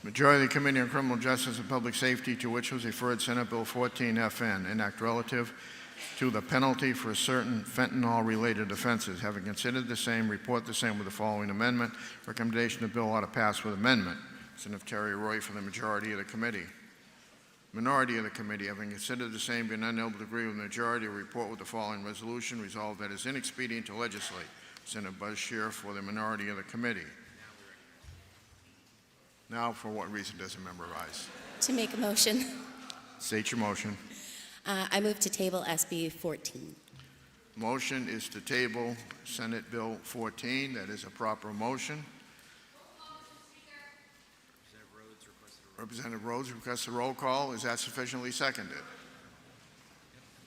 Majority of the Committee on Criminal Justice and Public Safety, to which was referred Senate Bill 14 FN, an act relative to the penalty for certain fentanyl-related offenses. Having considered the same, report the same with the following amendment. Recommendation the bill ought to pass with amendment. Senator Terry Roy for the majority of the committee. Minority of the committee, having considered the same, being unable to agree with the majority, report with the following resolution. Resolved that it is inexpedient to legislate. Senator Bashir for the minority of the committee. Now, for what reason does a member rise? To make a motion. State your motion. I move to table SB14. Motion is to table Senate Bill 14. That is a proper motion. Representative Rhodes requests a roll call. Is that sufficiently seconded?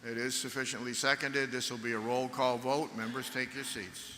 It is sufficiently seconded. This will be a roll call vote. Members, take your seats.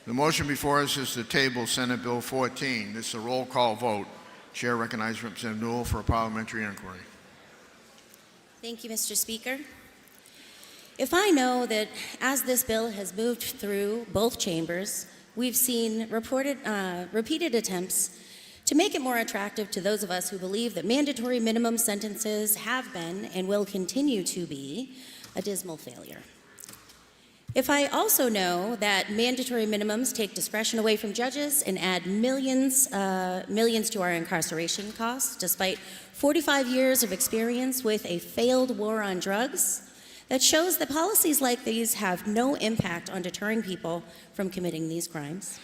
The motion before us is to table Senate Bill 14. This is a roll call vote. Chair recognizes Representative Newell for a parliamentary inquiry. Thank you, Mr. Speaker. If I know that as this bill has moved through both chambers, we've seen repeated attempts to make it more attractive to those of us who believe that mandatory minimum sentences have been and will continue to be a dismal failure. If I also know that mandatory minimums take discretion away from judges and add millions to our incarceration costs, despite 45 years of experience with a failed war on drugs, that shows that policies like these have no impact on deterring people from committing these crimes.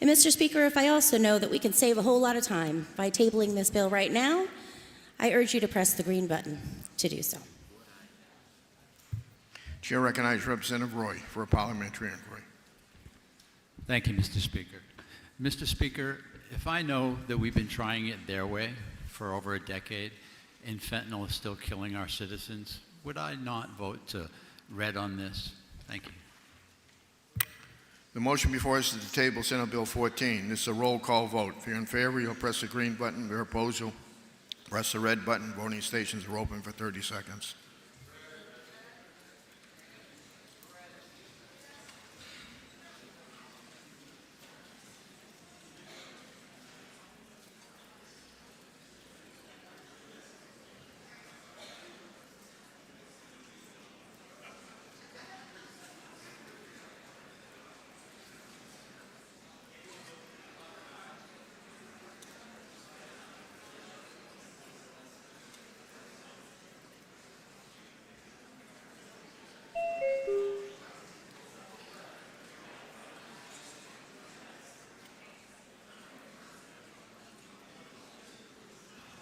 And Mr. Speaker, if I also know that we can save a whole lot of time by tabling this bill right now, I urge you to press the green button to do so. Chair recognizes Representative Roy for a parliamentary inquiry. Thank you, Mr. Speaker. Mr. Speaker, if I know that we've been trying it their way for over a decade and fentanyl is still killing our citizens, would I not vote to red on this? Thank you. The motion before us is to table Senate Bill 14. This is a roll call vote. If you're in favor, you'll press the green button. If you're opposed, you'll press the red button. Voting stations are open for 30 seconds.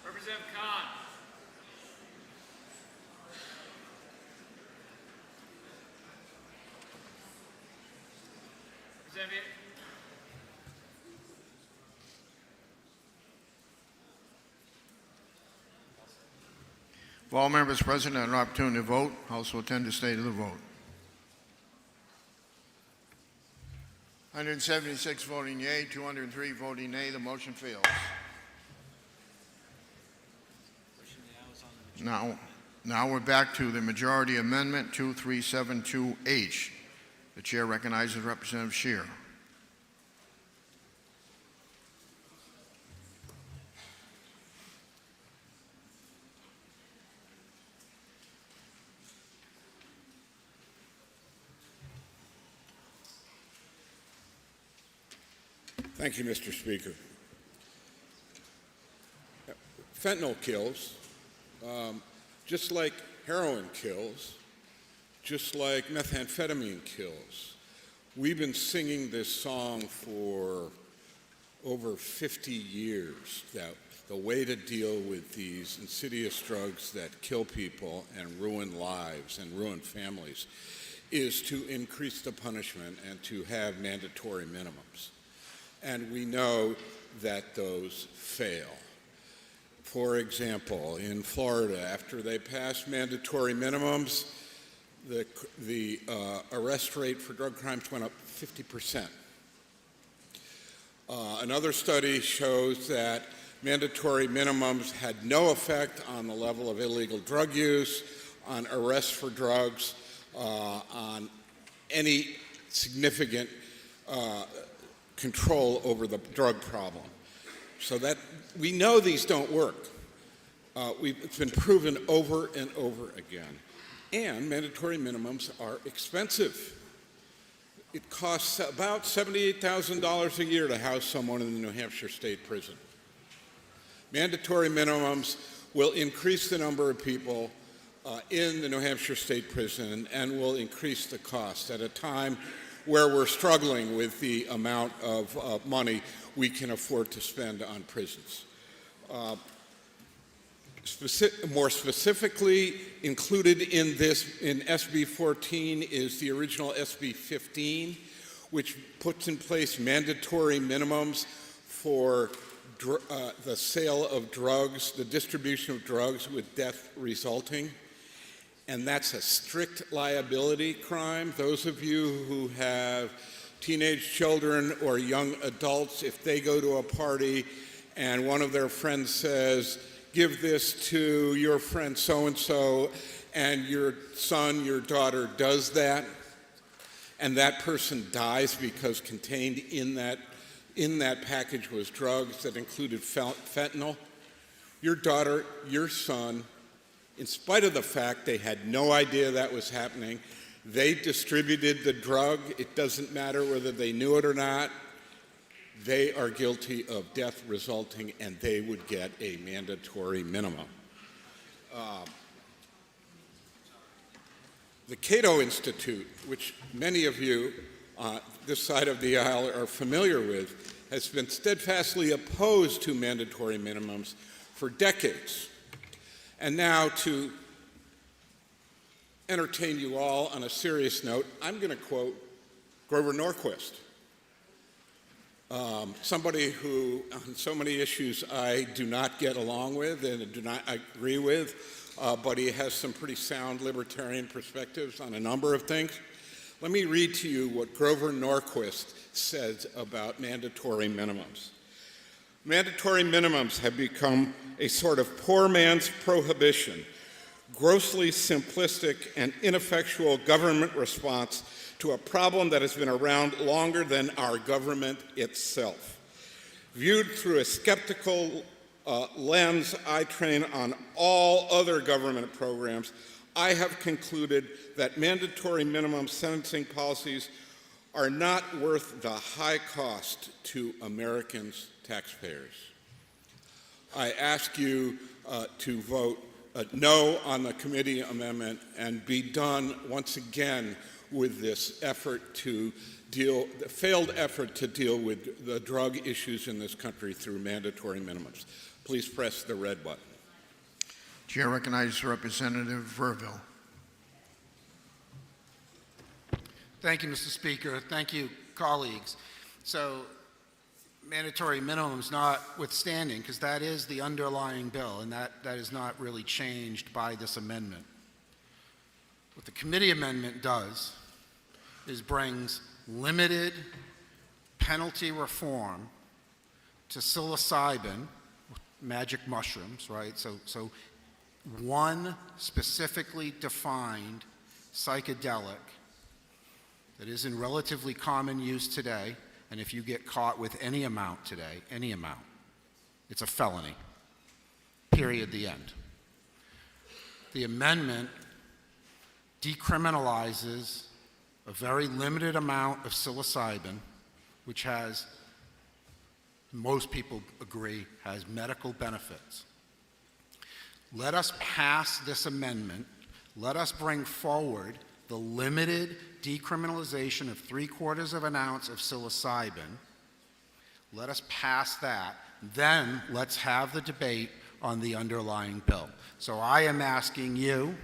Representative Khan. Representative. If all members present have an opportunity to vote, House will attend the state of the vote. 176 voting yea, 203 voting nay. The motion fails. Now we're back to the majority amendment 2372H. The chair recognizes Representative Scheer. Thank you, Mr. Speaker. Fentanyl kills, just like heroin kills, just like methamphetamine kills. We've been singing this song for over 50 years, that the way to deal with these insidious drugs that kill people and ruin lives and ruin families is to increase the punishment and to have mandatory minimums. And we know that those fail. For example, in Florida, after they passed mandatory minimums, the arrest rate for drug crimes went up 50%. Another study shows that mandatory minimums had no effect on the level of illegal drug use, on arrests for drugs, on any significant control over the drug problem. So that we know these don't work. It's been proven over and over again. And mandatory minimums are expensive. It costs about $78,000 a year to house someone in the New Hampshire State Prison. Mandatory minimums will increase the number of people in the New Hampshire State Prison and will increase the cost at a time where we're struggling with the amount of money we can afford to spend on prisons. More specifically, included in SB14 is the original SB15, which puts in place mandatory minimums for the sale of drugs, the distribution of drugs with death resulting. And that's a strict liability crime. Those of you who have teenage children or young adults, if they go to a party and one of their friends says, give this to your friend so-and-so, and your son, your daughter does that, and that person dies because contained in that package was drugs that included fentanyl, your daughter, your son, in spite of the fact they had no idea that was happening, they distributed the drug. It doesn't matter whether they knew it or not. They are guilty of death resulting, and they would get a mandatory minimum. The Cato Institute, which many of you this side of the aisle are familiar with, has been steadfastly opposed to mandatory minimums for decades. And now, to entertain you all on a serious note, I'm going to quote Grover Norquist. Somebody who, on so many issues, I do not get along with and do not agree with, but he has some pretty sound libertarian perspectives on a number of things. Let me read to you what Grover Norquist says about mandatory minimums. Mandatory minimums have become a sort of poor man's prohibition, grossly simplistic and ineffectual government response to a problem that has been around longer than our government itself. Viewed through a skeptical lens I train on all other government programs, I have concluded that mandatory minimum sentencing policies are not worth the high cost to Americans' taxpayers. I ask you to vote no on the committee amendment and be done once again with this effort to the failed effort to deal with the drug issues in this country through mandatory minimums. Please press the red button. Chair recognizes Representative Verville. Thank you, Mr. Speaker. Thank you, colleagues. So, mandatory minimums notwithstanding, because that is the underlying bill, and that is not really changed by this amendment. What the committee amendment does is brings limited penalty reform to psilocybin, magic mushrooms, right? So one specifically defined psychedelic that is in relatively common use today, and if you get caught with any amount today, any amount, it's a felony. Period, the end. The amendment decriminalizes a very limited amount of psilocybin, which has, most people agree, has medical benefits. Let us pass this amendment. Let us bring forward the limited decriminalization of 3/4 of an ounce of psilocybin. Let us pass that. Then let's have the debate on the underlying bill. So I am asking you,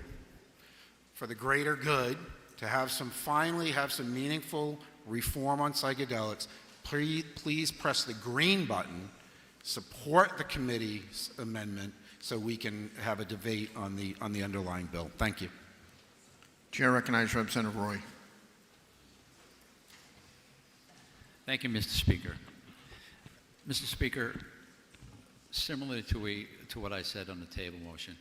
for the greater good, to finally have some meaningful reform on psychedelics. Please press the green button, support the committee's amendment so we can have a debate on the underlying bill. Thank you. Chair recognizes Representative Roy. Thank you, Mr. Speaker. Mr. Speaker, similar to what I said on the table motion,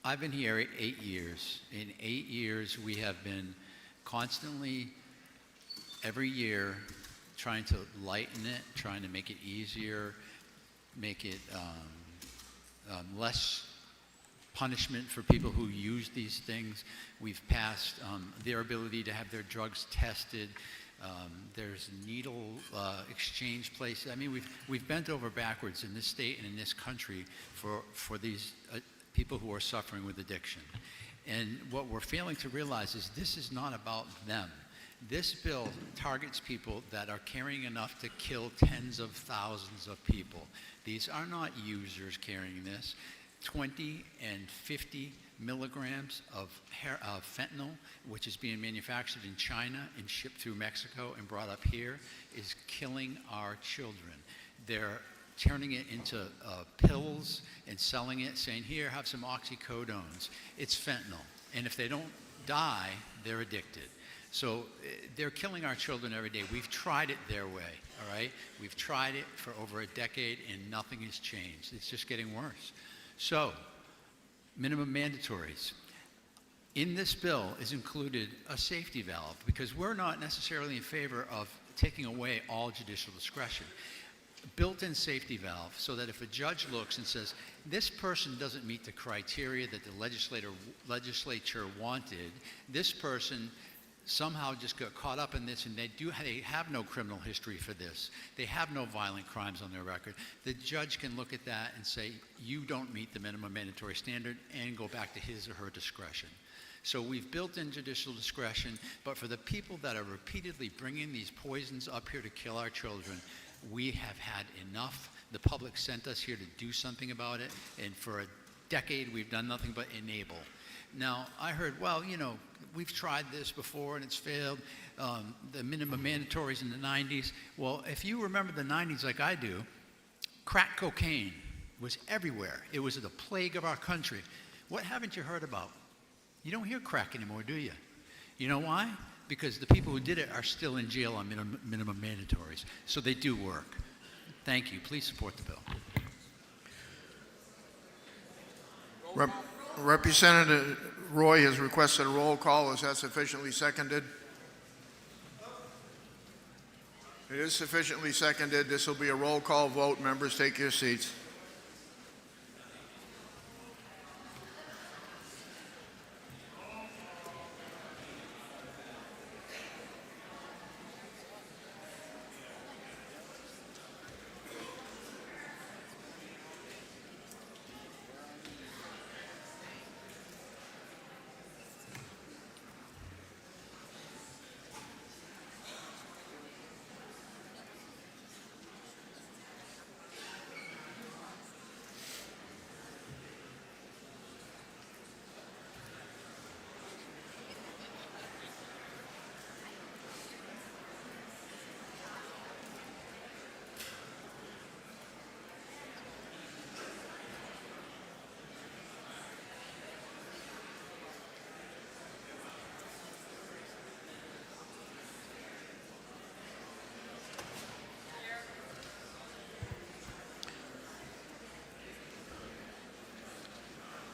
I've been here 8 years. In 8 years, we have been constantly, every year, trying to lighten it, trying to make it easier, make it less punishment for people who use these things. We've passed their ability to have their drugs tested. There's needle exchange places. I mean, we've bent over backwards in this state and in this country for these people who are suffering with addiction. And what we're failing to realize is this is not about them. This bill targets people that are carrying enough to kill tens of thousands of people. These are not users carrying this. 20 and 50 milligrams of fentanyl, which is being manufactured in China and shipped through Mexico and brought up here, is killing our children. They're turning it into pills and selling it, saying, here, have some oxycodones. It's fentanyl. And if they don't die, they're addicted. So they're killing our children every day. We've tried it their way, all right? We've tried it for over a decade, and nothing has changed. It's just getting worse. So, minimum mandatories. In this bill is included a safety valve, because we're not necessarily in favor of taking away all judicial discretion. Built-in safety valve, so that if a judge looks and says, this person doesn't meet the criteria that the legislature wanted, this person somehow just got caught up in this, and they have no criminal history for this. They have no violent crimes on their record. The judge can look at that and say, you don't meet the minimum mandatory standard, and go back to his or her discretion. So we've built in judicial discretion, but for the people that are repeatedly bringing these poisons up here to kill our children, we have had enough. The public sent us here to do something about it, and for a decade we've done nothing but enable. Now, I heard, well, you know, we've tried this before and it's failed, the minimum mandatories in the 90s. Well, if you remember the 90s like I do, crack cocaine was everywhere. It was the plague of our country. What haven't you heard about? You don't hear crack anymore, do you? You know why? Because the people who did it are still in jail on minimum mandatories. So they do work. Thank you. Please support the bill. Representative Roy has requested a roll call. Is that sufficiently seconded? It is sufficiently seconded. This will be a roll call vote. Members, take your seats.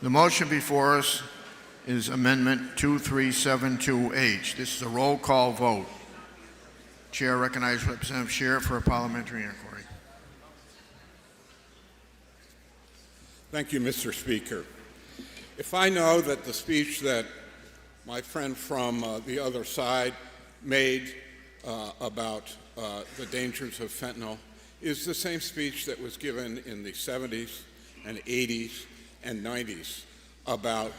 The motion before us is Amendment 2372H. This is a roll call vote. Chair recognizes Representative Scheer for a parliamentary inquiry. Thank you, Mr. Speaker. If I know that the speech that my friend from the other side made about the dangers of fentanyl is the same speech that was given in the 70s and 80s and 90s about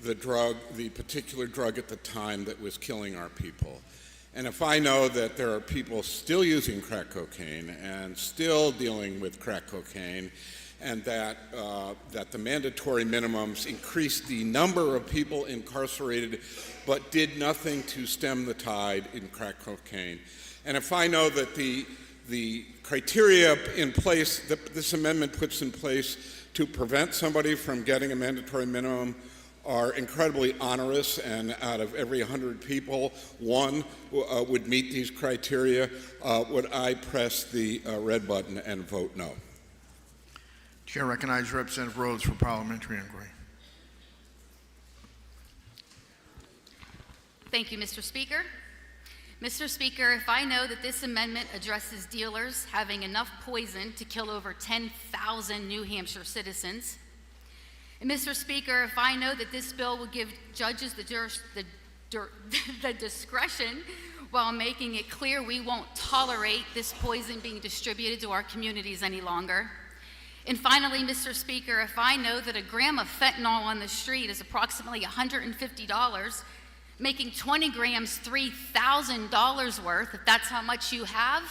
the drug, the particular drug at the time that was killing our people. And if I know that there are people still using crack cocaine and still dealing with crack cocaine, and that the mandatory minimums increased the number of people incarcerated but did nothing to stem the tide in crack cocaine, and if I know that the criteria in place that this amendment puts in place to prevent somebody from getting a mandatory minimum are incredibly onerous, and out of every 100 people, one would meet these criteria, would I press the red button and vote no? Chair recognizes Representative Rhodes for parliamentary inquiry. Thank you, Mr. Speaker. Mr. Speaker, if I know that this amendment addresses dealers having enough poison to kill over 10,000 New Hampshire citizens, and Mr. Speaker, if I know that this bill will give judges the discretion while making it clear we won't tolerate this poison being distributed to our communities any longer. And finally, Mr. Speaker, if I know that a gram of fentanyl on the street is approximately $150, making 20 grams $3,000 worth, if that's how much you have,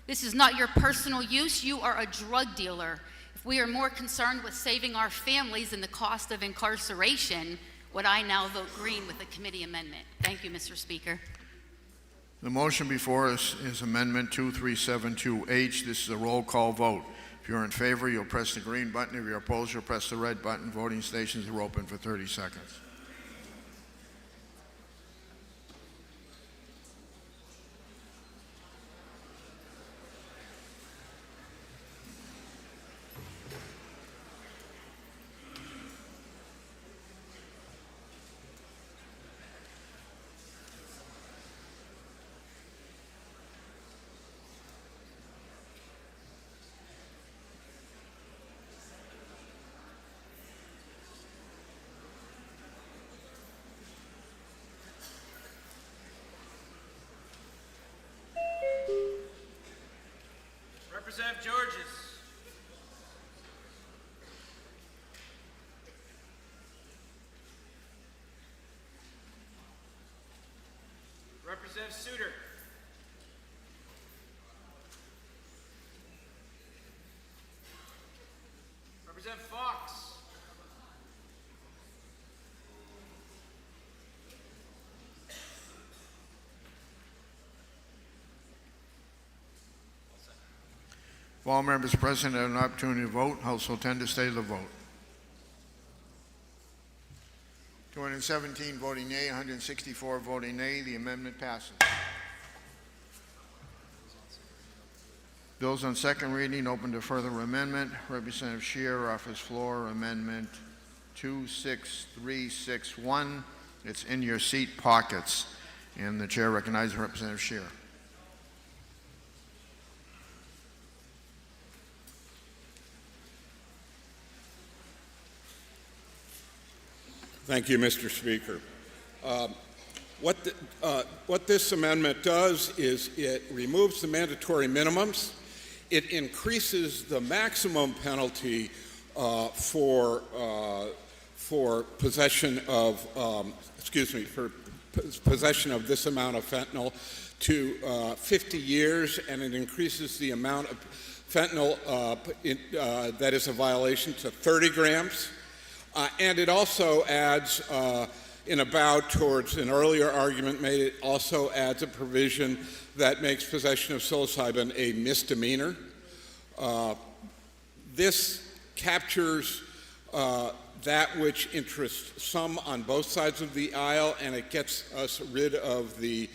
this is not your personal use, you are a drug dealer. If we are more concerned with saving our families than the cost of incarceration, would I now vote green with the committee amendment? Thank you, Mr. Speaker. The motion before us is Amendment 2372H. This is a roll call vote. If you're in favor, you'll press the green button. If you're opposed, you'll press the red button. Voting stations are open for 30 seconds. Representative Georges. Representative Souter. Representative Fox. If all members present have an opportunity to vote, House will tend to stay the vote. 217 voting yea, 164 voting nay. The amendment passes. Bills on second reading open to further amendment. Representative Scheer offers floor Amendment 26361. It's in your seat pockets. And the chair recognizes Representative Scheer. Thank you, Mr. Speaker. What this amendment does is it removes the mandatory minimums. It increases the maximum penalty for possession of possession of this amount of fentanyl to 50 years, and it increases the amount of fentanyl that is a violation to 30 grams. And it also adds, in a bow towards an earlier argument made, it also adds a provision that makes possession of psilocybin a misdemeanor. This captures that which interests some on both sides of the aisle, and it gets us rid of the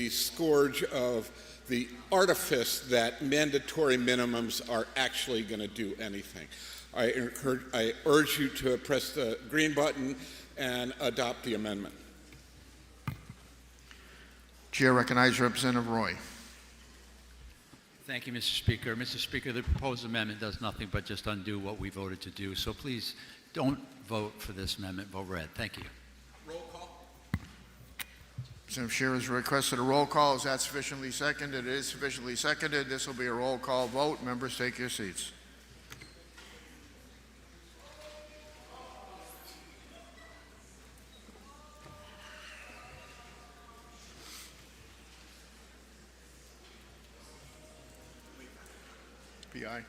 scourge of the artifice that mandatory minimums are actually going to do anything. I urge you to press the green button and adopt the amendment. Chair recognizes Representative Roy. Thank you, Mr. Speaker. Mr. Speaker, the proposed amendment does nothing but just undo what we voted to do. So please don't vote for this amendment. Vote red. Thank you. Roll call. Representative Scheer has requested a roll call. Is that sufficiently seconded? It is sufficiently seconded. This will be a roll call vote. Members, take your seats. Murphy, aye.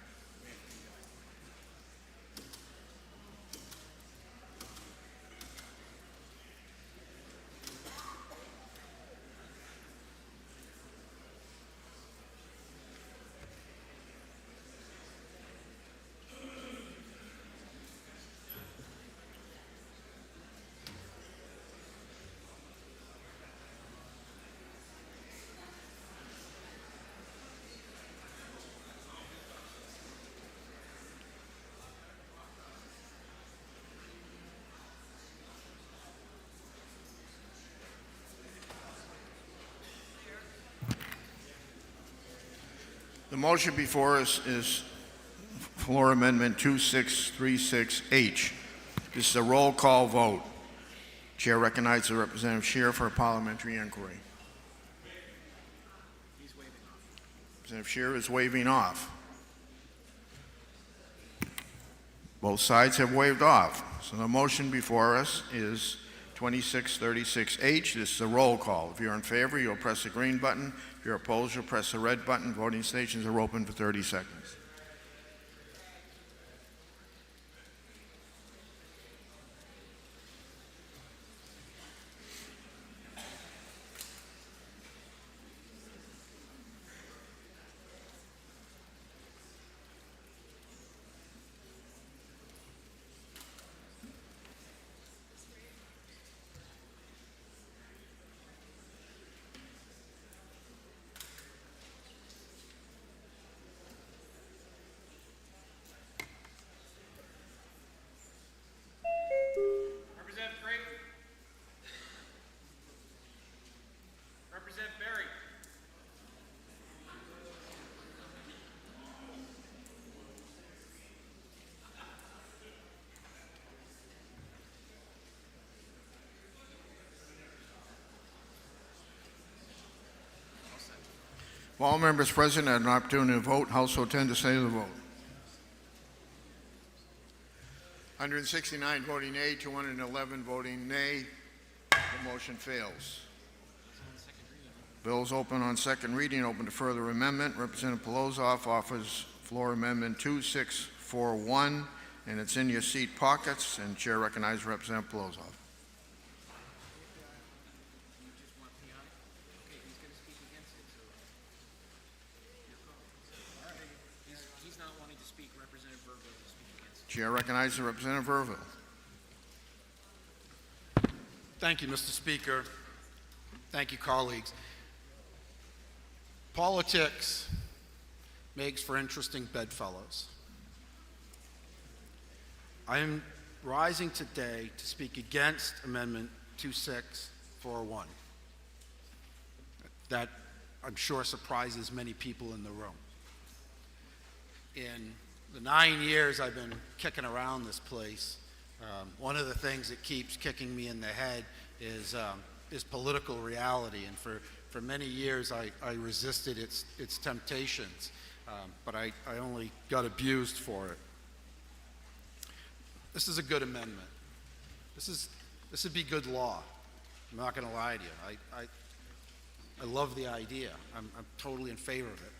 The motion before us is Floor Amendment 2636H. This is a roll call vote. Chair recognizes the Representative Scheer for a parliamentary inquiry. Representative Scheer is waving off. Both sides have waved off. So the motion before us is 2636H. This is a roll call. If you're in favor, you'll press the green button. If you're opposed, you'll press the red button. Voting stations are open for 30 seconds. Representative Creighton. Representative Berry. If all members present had an opportunity to vote, House will tend to say the vote. 169 voting aye, 211 voting nay. The motion fails. Bill's open on second reading, open to further amendment. Representative Polozov offers floor amendment 2641, and it's in your seat pockets, and Chair recognizes Representative Polozov. He's not wanting to speak. Representative Verville will speak against it. Chair recognizes Representative Verville. Thank you, Mr. Speaker. Thank you, colleagues. Politics makes for interesting bedfellows. I am rising today to speak against Amendment 2641. That, I'm sure, surprises many people in the room. In the 9 years I've been kicking around this place, one of the things that keeps kicking me in the head is political reality. And for many years I resisted its temptations, but I only got abused for it. This is a good amendment. This would be good law. I'm not going to lie to you. I love the idea. I'm totally in favor of it.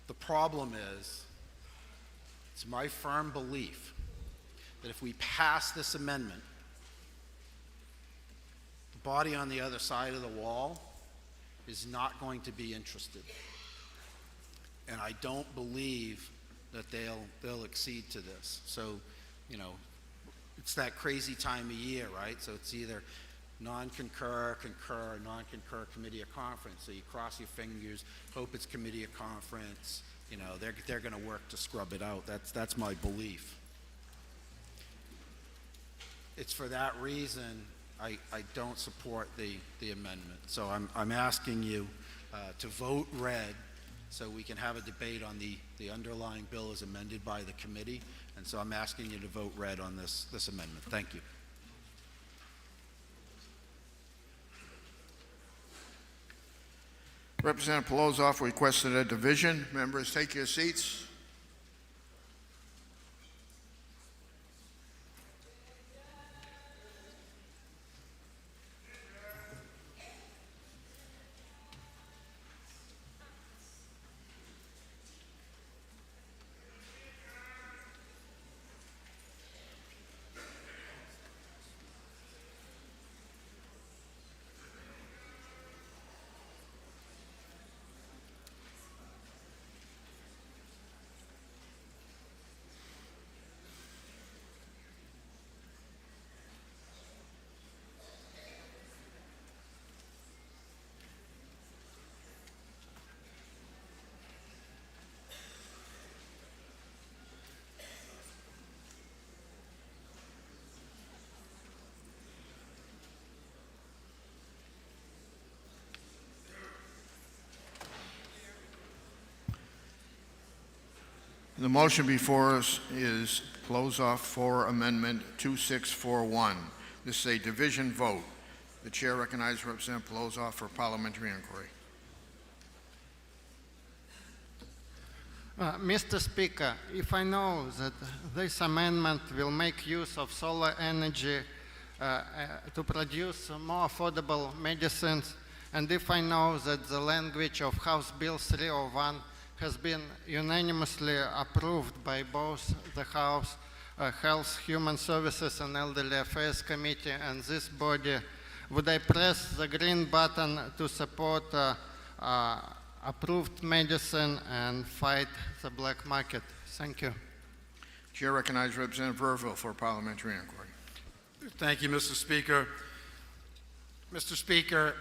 The problem is, it's my firm belief that if we pass this amendment, the body on the other side of the wall is not going to be interested. And I don't believe that they'll accede to this. So, it's that crazy time of year, right? So it's either non-concur, concur, non-concur, committee of conference. So you cross your fingers, hope it's committee of conference. They're going to work to scrub it out. That's my belief. It's for that reason I don't support the amendment. So I'm asking you to vote red so we can have a debate on the underlying bill as amended by the committee. And so I'm asking you to vote red on this amendment. Thank you. Representative Polozov requested a division. Members, take your seats. The motion before us is close off for Amendment 2641. This is a division vote. The chair recognizes Representative Pelosi for parliamentary inquiry. Mr. Speaker, if I know that this amendment will make use of solar energy to produce more affordable medicines, and if I know that the language of House Bill 301 has been unanimously approved by both the House Health, Human Services and Elderly Affairs Committee and this body, would I press the green button to support approved medicine and fight the black market? Thank you. Chair recognizes Representative Verville for parliamentary inquiry. Thank you, Mr. Speaker. Mr. Speaker,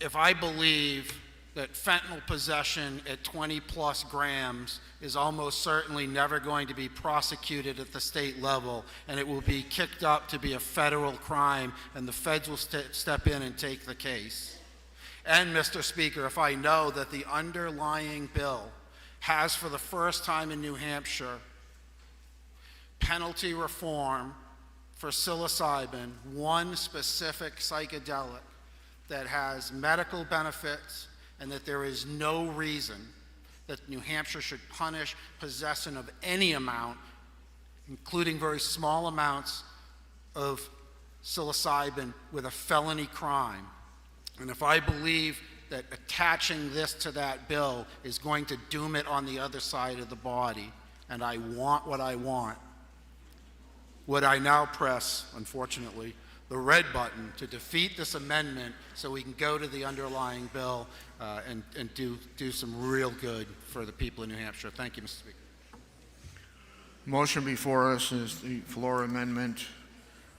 if I believe that fentanyl possession at 20+ grams is almost certainly never going to be prosecuted at the state level, and it will be kicked up to be a federal crime, and the feds will step in and take the case. And, Mr. Speaker, if I know that the underlying bill has, for the first time in New Hampshire, penalty reform for psilocybin, one specific psychedelic that has medical benefits, and that there is no reason that New Hampshire should punish possession of any amount, including very small amounts of psilocybin, with a felony crime. And if I believe that attaching this to that bill is going to doom it on the other side of the body, and I want what I want, would I now press, unfortunately, the red button to defeat this amendment so we can go to the underlying bill and do some real good for the people in New Hampshire? Thank you, Mr. Speaker. Motion before us is the floor amendment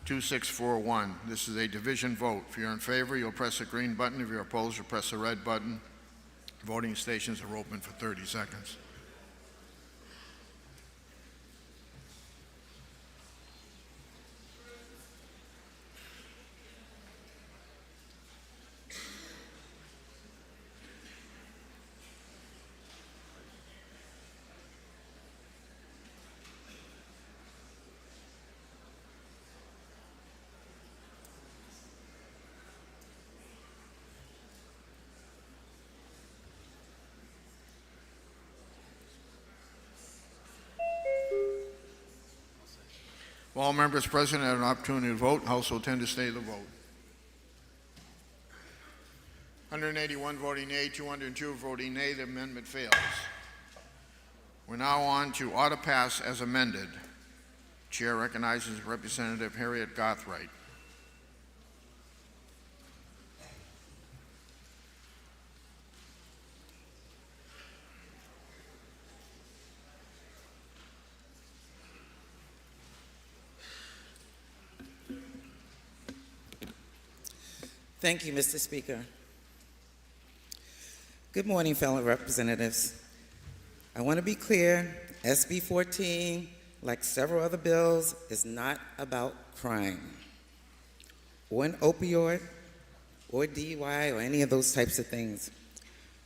2641. This is a division vote. If you're in favor, you'll press the green button. If you're opposed, you'll press the red button. Voting stations are open for 30 seconds. All members present had an opportunity to vote. House will tend to stay the vote. 181 voting aye, 202 voting nay. The amendment fails. We're now on to ought to pass as amended. Chair recognizes Representative Harriet Gothright. Thank you, Mr. Speaker. Good morning, fellow representatives. I want to be clear, SB14, like several other bills, is not about crime, or an opioid, or DUI, or any of those types of things.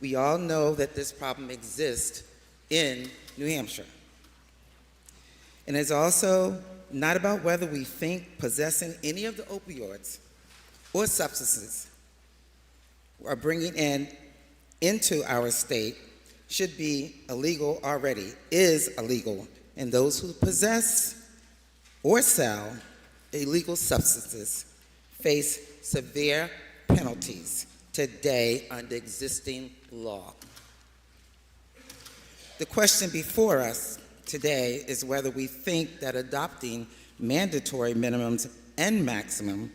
We all know that this problem exists in New Hampshire. And it's also not about whether we think possessing any of the opioids or substances are bringing into our state should be illegal already, is illegal, and those who possess or sell illegal substances face severe penalties today under existing law. The question before us today is whether we think that adopting mandatory minimums and maximum,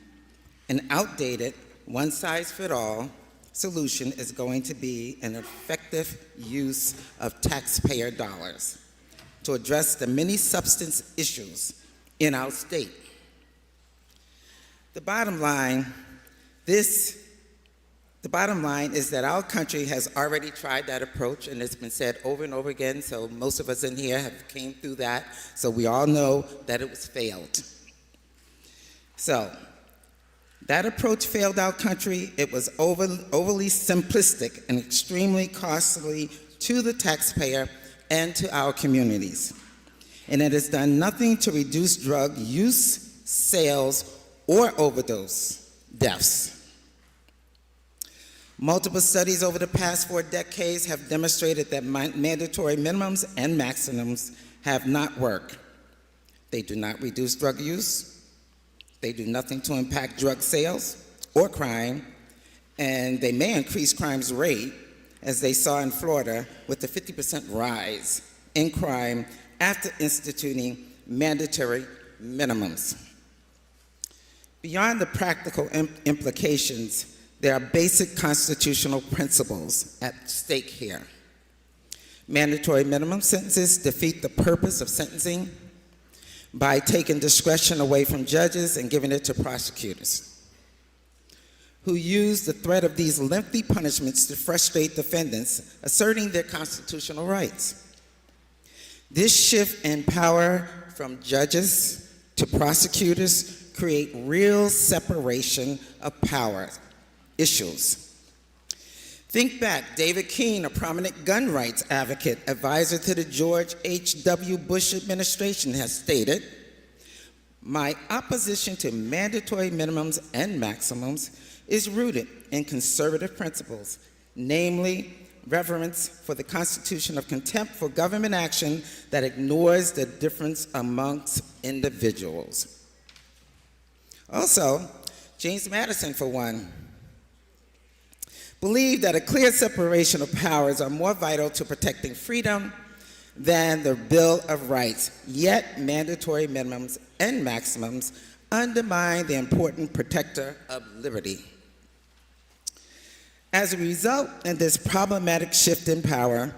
an outdated, one-size-fits-all solution is going to be an effective use of taxpayer dollars to address the many substance issues in our state. The bottom line is that our country has already tried that approach, and it's been said over and over again, so most of us in here have came through that, so we all know that it was failed. So, that approach failed our country. It was overly simplistic and extremely costly to the taxpayer and to our communities. And it has done nothing to reduce drug use, sales, or overdose deaths. Multiple studies over the past 4 decades have demonstrated that mandatory minimums and maximums have not worked. They do not reduce drug use, they do nothing to impact drug sales or crime, and they may increase crime's rate, as they saw in Florida with a 50% rise in crime after instituting mandatory minimums. Beyond the practical implications, there are basic constitutional principles at stake here. Mandatory minimum sentences defeat the purpose of sentencing by taking discretion away from judges and giving it to prosecutors, who use the threat of these lengthy punishments to frustrate defendants asserting their constitutional rights. This shift in power from judges to prosecutors create real separation of power issues. Think back, David Keene, a prominent gun rights advocate, advisor to the George H.W. Bush administration, has stated, "My opposition to mandatory minimums and maximums is rooted in conservative principles, namely reverence for the Constitution of contempt for government action that ignores the difference amongst individuals." Also, James Madison, for one, believed that a clear separation of powers are more vital to protecting freedom than the Bill of Rights, yet mandatory minimums and maximums undermine the important protector of liberty. As a result of this problematic shift in power,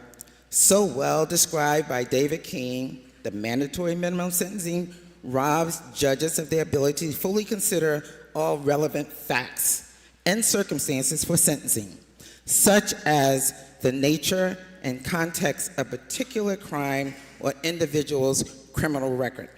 so well described by David Keene, the mandatory minimum sentencing robs judges of their ability to fully consider all relevant facts and circumstances for sentencing, such as the nature and context of a particular crime or individual's criminal record.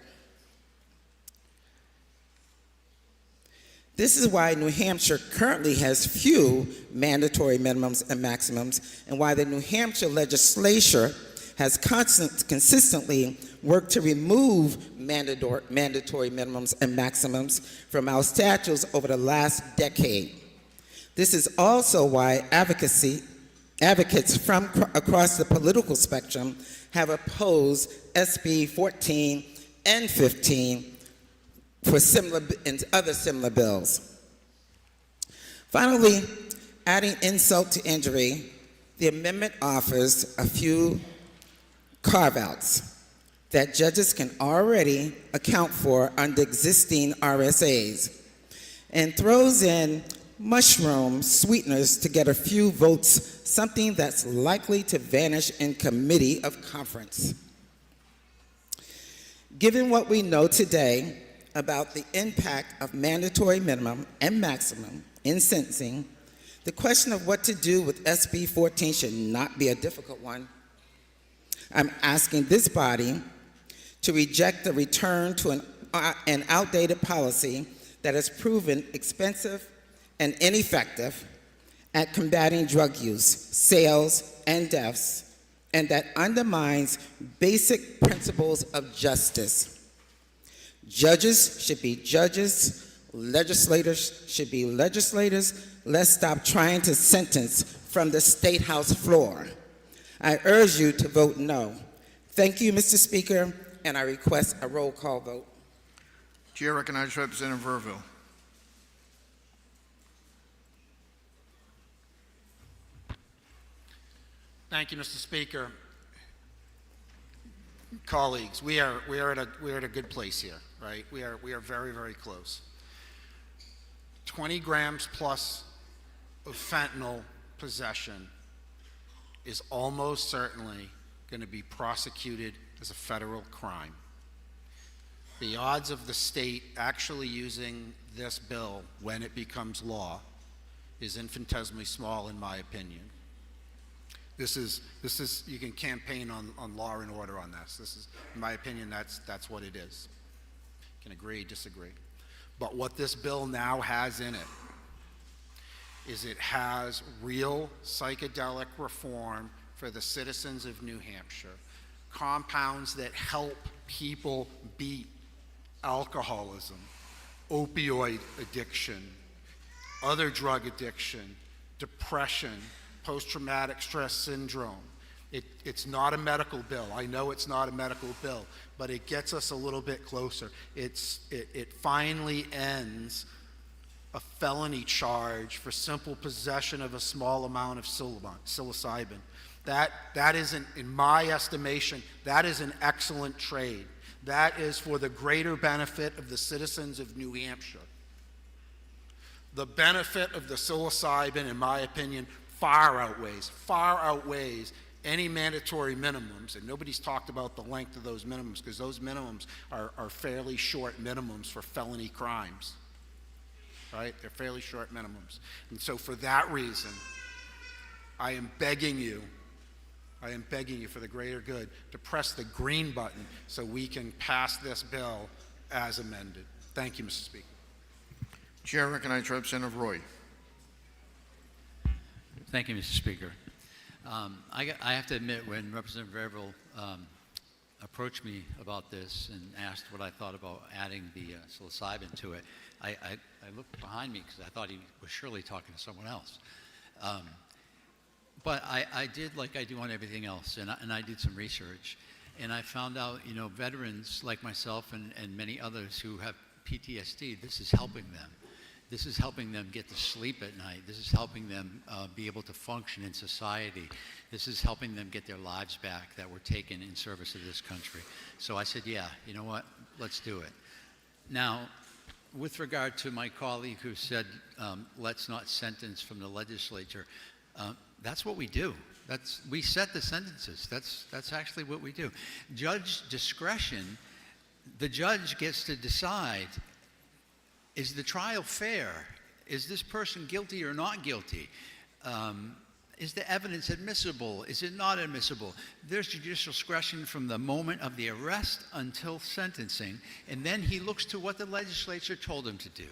This is why New Hampshire currently has few mandatory minimums and maximums, and why the New Hampshire legislature has consistently worked to remove mandatory minimums and maximums from our statutes over the last decade. This is also why advocates from across the political spectrum have opposed SB 14 and 15 for similar and other similar bills. Finally, adding insult to injury, the amendment offers a few carve-outs that judges can already account for under existing RSAs, and throws in mushroom sweeteners to get a few votes, something that's likely to vanish in committee of conference. Given what we know today about the impact of mandatory minimum and maximum in sentencing, the question of what to do with SB 14 should not be a difficult one. I'm asking this body to reject the return to an outdated policy that has proven expensive and ineffective at combating drug use, sales, and deaths, and that undermines basic principles of justice. Judges should be judges, legislators should be legislators. Let's stop trying to sentence from the State House floor. I urge you to vote no. Thank you, Mr. Speaker, and I request a roll call vote. Chair recognizes Representative Verville. Thank you, Mr. Speaker. Colleagues, we are at a good place here, right? We are very, very close. 20 grams plus of fentanyl possession is almost certainly going to be prosecuted as a federal crime. The odds of the state actually using this bill when it becomes law is infinitesimally small, in my opinion. This is you can campaign on law and order on this. This is, in my opinion, that's what it is. You can agree, disagree. But what this bill now has in it is it has real psychedelic reform for the citizens of New Hampshire. compounds that help people beat alcoholism, opioid addiction, other drug addiction, depression, post-traumatic stress syndrome. It's not a medical bill. I know it's not a medical bill, but it gets us a little bit closer. It finally ends a felony charge for simple possession of a small amount of psilocybin. That is, in my estimation, that is an excellent trade. That is for the greater benefit of the citizens of New Hampshire. The benefit of the psilocybin, in my opinion, far outweighs any mandatory minimums, and nobody's talked about the length of those minimums, because those minimums are fairly short minimums for felony crimes, right? They're fairly short minimums. And so for that reason, I am begging you for the greater good to press the green button so we can pass this bill as amended. Thank you, Mr. Speaker. Chair recognizes Representative Roy. Thank you, Mr. Speaker. I have to admit, when Representative Verrill approached me about this and asked what I thought about adding the psilocybin to it, I looked behind me because I thought he was surely talking to someone else. But I did like I do on everything else, and I did some research, and I found out, veterans like myself and many others who have PTSD, this is helping them. This is helping them get to sleep at night. This is helping them be able to function in society. This is helping them get their lives back that were taken in service of this country. So I said, yeah, you know what, let's do it. Now, with regard to my colleague who said, let's not sentence from the legislature, that's what we do. We set the sentences. That's actually what we do. Judge discretion, the judge gets to decide, is the trial fair? Is this person guilty or not guilty? Is the evidence admissible? Is it not admissible? There's judicial discretion from the moment of the arrest until sentencing, and then he looks to what the legislature told him to do.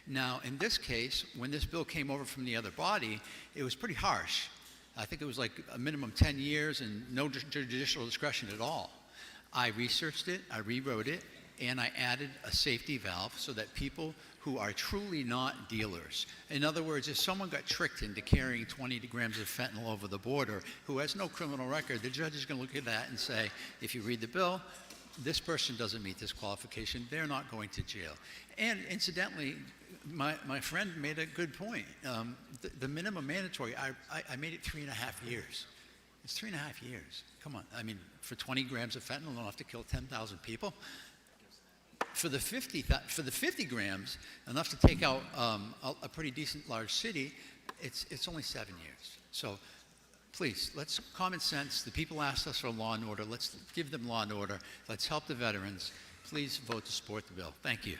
Now, in this case, when this bill came over from the other body, it was pretty harsh. I think it was like a minimum 10 years and no judicial discretion at all. I researched it, I rewrote it, and I added a safety valve so that people who are truly not dealers, in other words, if someone got tricked into carrying 20 grams of fentanyl over the border who has no criminal record, the judge is going to look at that and say, if you read the bill, this person doesn't meet this qualification, they're not going to jail. And incidentally, my friend made a good point. The minimum mandatory, I made it 3.5 years. It's 3.5 years. Come on. I mean, for 20 grams of fentanyl, don't have to kill 10,000 people. For the 50 grams, enough to take out a pretty decent large city, it's only 7 years. So please, let's common sense. The people asked us for law and order. Let's give them law and order. Let's help the veterans. Please vote to support the bill. Thank you.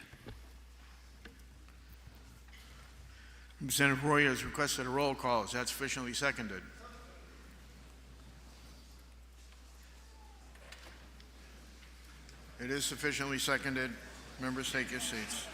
Representative Roy has requested a roll call. Is that sufficiently seconded? It is sufficiently seconded. Members, take your seats.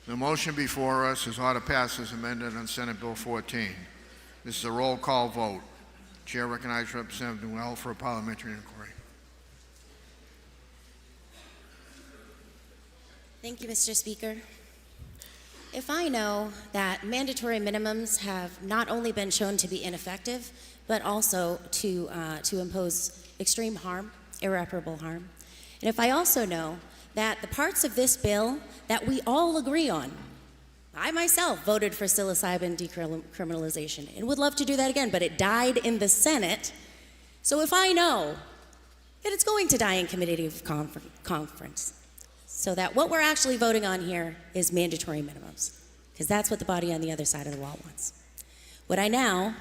The motion before us is ought to pass as amended on Senate Bill 14. This is a roll call vote. Chair recognizes Representative Newell for a parliamentary inquiry. Thank you, Mr. Speaker. If I know that mandatory minimums have not only been shown to be ineffective, but also to impose extreme harm, irreparable harm, and if I also know that the parts of this bill that we all agree on, I myself voted for psilocybin decriminalization and would love to do that again, but it died in the Senate. So if I know that it's going to die in committee of conference, so that what we're actually voting on here is mandatory minimums, because that's what the body on the other side of the wall wants. Would I now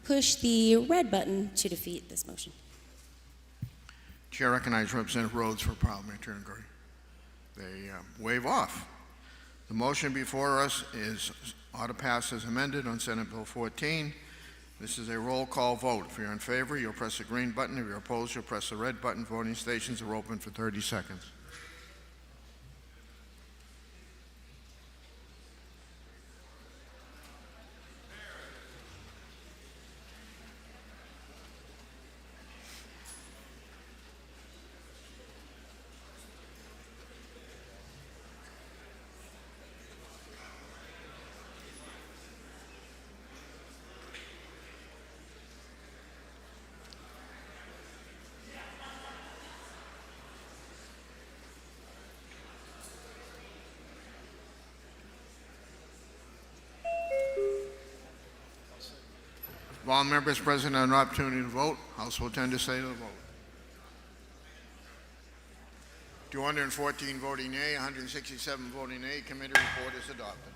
push the red button to defeat this motion? Chair recognizes Representative Rhodes for parliamentary inquiry. They wave off. The motion before us is ought to pass as amended on Senate Bill 14. This is a roll call vote. If you're in favor, you'll press the green button. If you're opposed, you'll press the red button. Voting stations are open for 30 seconds. If all members present have an opportunity to vote, House will tend to say to the vote. 214 voting yea, 167 voting nay. Committee report is adopted.